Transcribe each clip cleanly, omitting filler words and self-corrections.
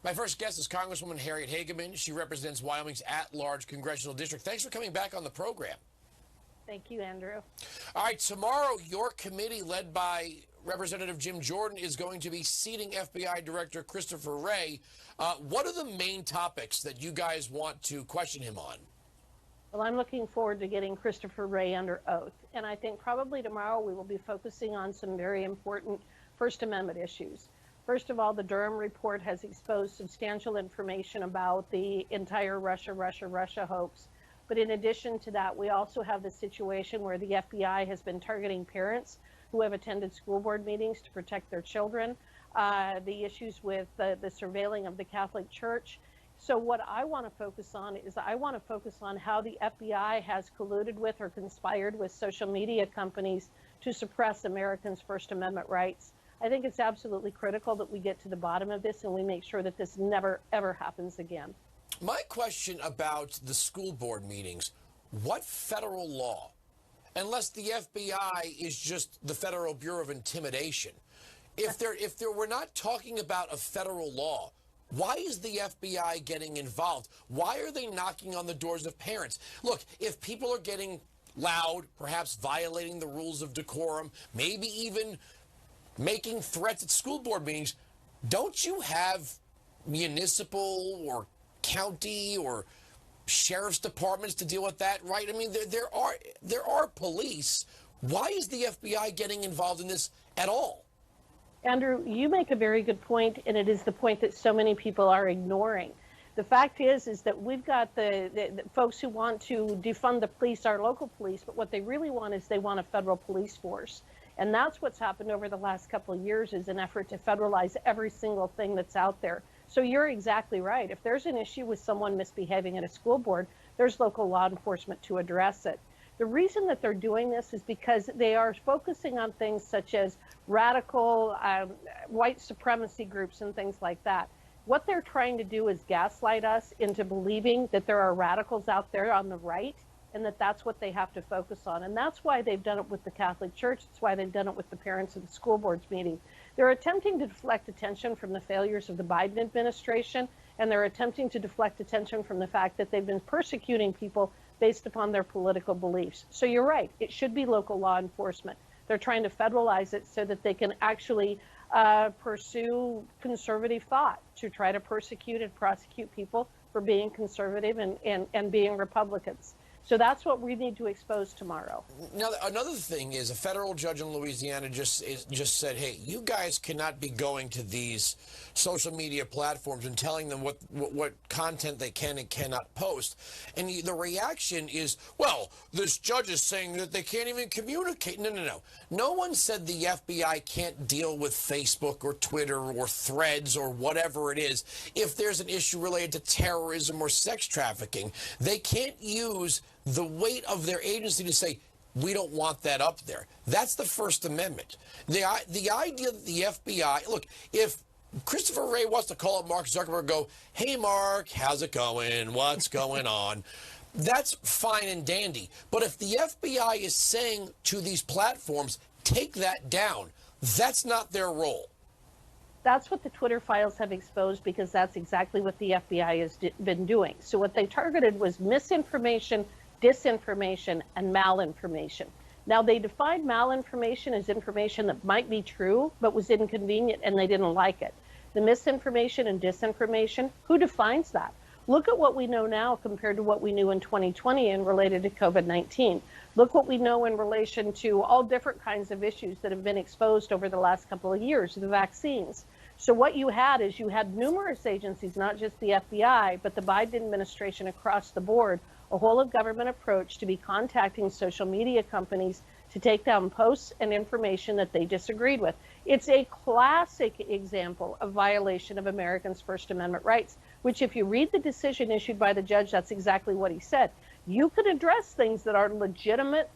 My first guest is Congresswoman Harriet Hageman. She represents Wyoming's at-large congressional district. Thanks for coming back on the program. Thank you, Andrew. All right, tomorrow your committee, led by Representative Jim Jordan, is going to be seating FBI Director Christopher Wray. What are the main topics that you guys want to question him on? Well, I'm looking forward to getting Christopher Wray under oath. And I think probably tomorrow we will be focusing on some very important First Amendment issues. First of all, the Durham Report has exposed substantial information about the entire Russia hoax. But in addition to that, we also have the situation where the FBI has been targeting parents who have attended school board meetings to protect their children, the issues with the surveilling of the Catholic Church. So what I want to focus on is how the FBI has colluded with or conspired with social media companies to suppress Americans' First Amendment rights. I think it's absolutely critical that we get to the bottom of this and we make sure that this never, ever happens again. My question about the school board meetings, what federal law, unless the FBI is just the Federal Bureau of Intimidation, if we're not talking about a federal law, why is the FBI getting involved? Why are they knocking on the doors of parents? Look, if people are getting loud, perhaps violating the rules of decorum, maybe even making threats at school board meetings, don't you have municipal or county or sheriff's departments to deal with that, right? I mean, there are police. Why is the FBI getting involved in this at all? Andrew, you make a very good point, and it is the point that so many people are ignoring. The fact is that we've got the folks who want to defund the police, our local police, but what they really want is they want a federal police force. And that's what's happened over the last couple of years, is an effort to federalize every single thing that's out there. So you're exactly right. If there's an issue with someone misbehaving at a school board, there's local law enforcement to address it. The reason that they're doing this is because they are focusing on things such as radical white supremacy groups and things like that. What they're trying to do is gaslight us into believing that there are radicals out there on the right, and that's what they have to focus on. And that's why they've done it with the Catholic Church. It's why they've done it with the parents of the school boards meeting. They're attempting to deflect attention from the failures of the Biden administration, and they're attempting to deflect attention from the fact that they've been persecuting people based upon their political beliefs. So you're right, it should be local law enforcement. They're trying to federalize it so that they can actually pursue conservative thought, to try to persecute and prosecute people for being conservative and being Republicans. So that's what we need to expose tomorrow. Now, another thing is a federal judge in Louisiana just said, hey, you guys cannot be going to these social media platforms and telling them what content they can and cannot post. And the reaction is, well, this judge is saying that they can't even communicate. No. No one said the FBI can't deal with Facebook or Twitter or Threads or whatever it is. If there's an issue related to terrorism or sex trafficking, they can't use the weight of their agency to say, we don't want that up there. That's the First Amendment. The idea that the FBI, look, if Christopher Wray wants to call up Mark Zuckerberg and go, hey, Mark, how's it going? What's going on? That's fine and dandy. But if the FBI is saying to these platforms, take that down, that's not their role. That's what the Twitter files have exposed, because that's exactly what the FBI has been doing. So what they targeted was misinformation, disinformation, and malinformation. Now, they defined malinformation as information that might be true, but was inconvenient and they didn't like it. The misinformation and disinformation, who defines that? Look at what we know now compared to what we knew in 2020 and related to COVID-19. Look what we know in relation to all different kinds of issues that have been exposed over the last couple of years, the vaccines. So what you had is you had numerous agencies, not just the FBI, but the Biden administration across the board, a whole of government approach to be contacting social media companies to take down posts and information that they disagreed with. It's a classic example of violation of Americans' First Amendment rights, which if you read the decision issued by the judge, that's exactly what he said. You can address things that are legitimate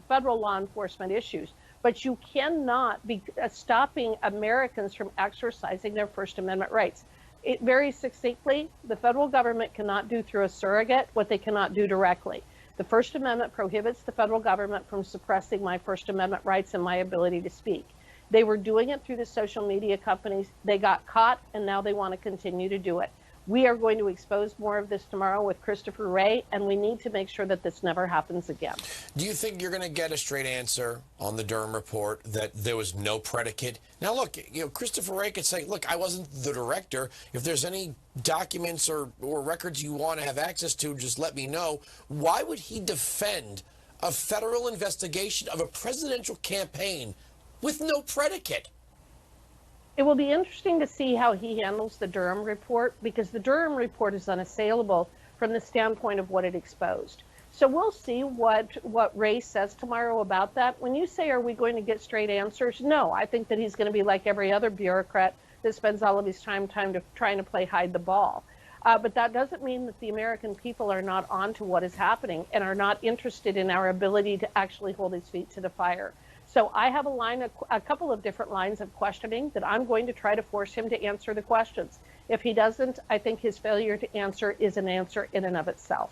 federal law enforcement issues, but you cannot be stopping Americans from exercising their First Amendment rights. Very succinctly, the federal government cannot do through a surrogate what they cannot do directly. The First Amendment prohibits the federal government from suppressing my First Amendment rights and my ability to speak. They were doing it through the social media companies. They got caught, and now they want to continue to do it. We are going to expose more of this tomorrow with Christopher Wray, and we need to make sure that this never happens again. Do you think you're going to get a straight answer on the Durham Report that there was no predicate? Now, look, Christopher Wray could say, look, I wasn't the director. If there's any documents or records you want to have access to, just let me know. Why would he defend a federal investigation of a presidential campaign with no predicate? It will be interesting to see how he handles the Durham Report, because the Durham Report is unassailable from the standpoint of what it exposed. So we'll see what Wray says tomorrow about that. When you say, are we going to get straight answers? No, I think that he's going to be like every other bureaucrat that spends all of his time trying to play hide the ball. But that doesn't mean that the American people are not on to what is happening and are not interested in our ability to actually hold his feet to the fire. So I have a couple of different lines of questioning that I'm going to try to force him to answer the questions. If he doesn't, I think his failure to answer is an answer in and of itself.